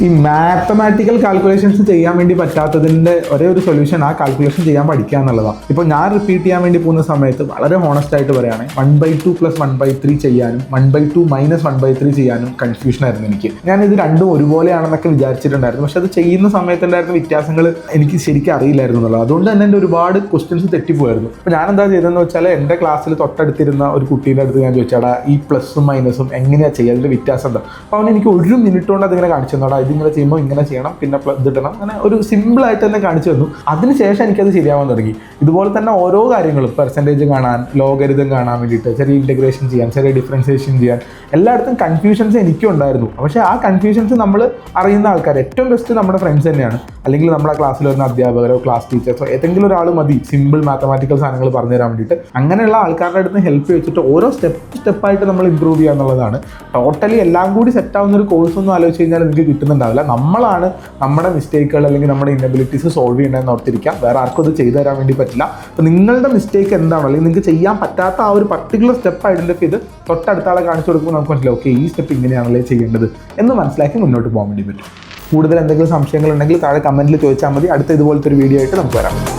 ഈ mathematical calculations ചെയ്യാൻ വേണ്ടി പറ്റാത്തതിൻ്റെ ഒരേ ഒരു സൊല്യൂഷൻ ആ കാൽക്കുലേഷൻ ചെയ്യാൻ പഠിക്കുക എന്നുള്ളതാണ്. ഇപ്പോൾ ഞാൻ റിപ്പീറ്റ് ചെയ്യാൻ വേണ്ടി പോകുന്ന സമയത്ത് വളരെ ഹോണസ്റ്റ് ആയിട്ട് പറയുകയാണെങ്കിൽ 1/2 + 1/3 ചെയ്യാനും 1/2 - 1/3 ചെയ്യാനും കൺഫ്യൂഷൻ ആയിരുന്നു എനിക്ക്. ഞാനിത് രണ്ടും ഒരുപോലെയാണെന്നൊക്കെ വിചാരിച്ചിട്ടുണ്ടായിരുന്നു. പക്ഷെ അത് ചെയ്യുന്ന സമയത്തുണ്ടായിരുന്ന വ്യത്യാസങ്ങൾ എനിക്ക് ശരിക്കും അറിയില്ലായിരുന്നു എന്നുള്ളത്. അതുകൊണ്ട് തന്നെ എൻ്റെ ഒരുപാട് ക്വസ്റ്റ്യൻസ് തെറ്റിപ്പോയിരുന്നു. അപ്പോൾ ഞാൻ എന്താ ചെയ്തതെന്ന് വെച്ചാൽ എൻ്റെ ക്ലാസ്സിൽ തൊട്ടടുത്തിരുന്ന ഒരു കുട്ടീൻ്റെ അടുത്ത് ഞാൻ ചോദിച്ചാടാ ഈ പ്ലസും മൈനസും എങ്ങനെയാണ് ചെയ്യുക, അതിൻ്റെ വ്യത്യാസം എന്താ? അപ്പോൾ അവൻ എനിക്ക് 1 മിനിറ്റ് കൊണ്ട് അതിങ്ങനെ കാണിച്ചു തന്നോടാ, ഇതിങ്ങനെ ചെയ്യുമ്പോൾ ഇങ്ങനെ ചെയ്യണം, പിന്നെ ഇതിടണം, അങ്ങനെ ഒരു സിമ്പിളായിട്ട് തന്നെ കാണിച്ചു തന്നു. അതിനുശേഷം എനിക്കത് ശരിയാവാൻ തുടങ്ങി. ഇതുപോലെ തന്നെ ഓരോ കാര്യങ്ങളും പെർസെൻറ്റേജ് കാണാൻ, ലോഗരിതം കാണാൻ വേണ്ടിയിട്ട്, ചെറിയ ഇൻറ്റഗ്രേഷൻ ചെയ്യാൻ, ചെറിയ ഡിഫറൻസിയേഷൻ ചെയ്യാൻ, എല്ലായിടത്തും കൺഫ്യൂഷൻസ് എനിക്കും ഉണ്ടായിരുന്നു. പക്ഷേ ആ കൺഫ്യൂഷൻസ് നമ്മൾ അറിയുന്ന ആൾക്കാർ, ഏറ്റവും ബെസ്റ്റ് നമ്മുടെ ഫ്രണ്ട്സ് തന്നെയാണ്, അല്ലെങ്കിൽ നമ്മുടെ ക്ലാസ്സിൽ വരുന്ന അധ്യാപകരോ ക്ലാസ് ടീച്ചേഴ്സോ ഏതെങ്കിലും ഒരാൾ മതി സിമ്പിൾ മാത്തമാറ്റിക്കൽ സാധനങ്ങൾ പറഞ്ഞു തരാൻ വേണ്ടിയിട്ട്. അങ്ങനെയുള്ള ആൾക്കാരുടെ അടുത്ത് ഹെൽപ്പ് വെച്ചിട്ട് ഓരോ സ്റ്റെപ്പായിട്ട് നമ്മൾ ഇമ്പ്രൂവ് ചെയ്യുക എന്നുള്ളതാണ്. ടോട്ടലി എല്ലാം കൂടി സെറ്റാവുന്ന ഒരു കോഴ്സൊന്നും ആലോചിച്ച് കഴിഞ്ഞാൽ നിങ്ങൾക്ക് കിട്ടുന്നുണ്ടാവില്ല. നമ്മളാണ് നമ്മുടെ മിസ്റ്റേക്കുകൾ അല്ലെങ്കിൽ നമ്മുടെ ഇന്നബിലിറ്റീസ് സോൾവ് ചെയ്യണമെന്ന് ഓർത്തിരിക്കാം. വേറെ ആർക്കും അത് ചെയ്തു തരാൻ വേണ്ടി പറ്റില്ല. അപ്പോൾ നിങ്ങളുടെ മിസ്റ്റേക്ക് എന്താണോ, അല്ലെങ്കിൽ നിങ്ങൾക്ക് ചെയ്യാൻ പറ്റാത്ത ആ ഒരു പർട്ടിക്കുലർ സ്റ്റെപ്പ് ഐഡൻറ്റിഫൈ ചെയ്ത് തൊട്ടടുത്ത ആളെ കാണിച്ചു കൊടുക്കുമ്പോൾ നമുക്ക് മനസ്സിലാവും, ഓക്കെ ഈ സ്റ്റെപ്പ് ഇങ്ങനെയാണല്ലേ ചെയ്യേണ്ടത് എന്ന് മനസ്സിലാക്കി മുന്നോട്ട് പോകാൻ വേണ്ടി പറ്റും. കൂടുതൽ എന്തെങ്കിലും സംശയങ്ങളുണ്ടെങ്കിൽ താഴെ കമൻറ്റിൽ ചോദിച്ചാൽ മതി. അടുത്ത ഇതുപോലത്തെ ഒരു വീഡിയോ ആയിട്ട് നമുക്ക് വരാം.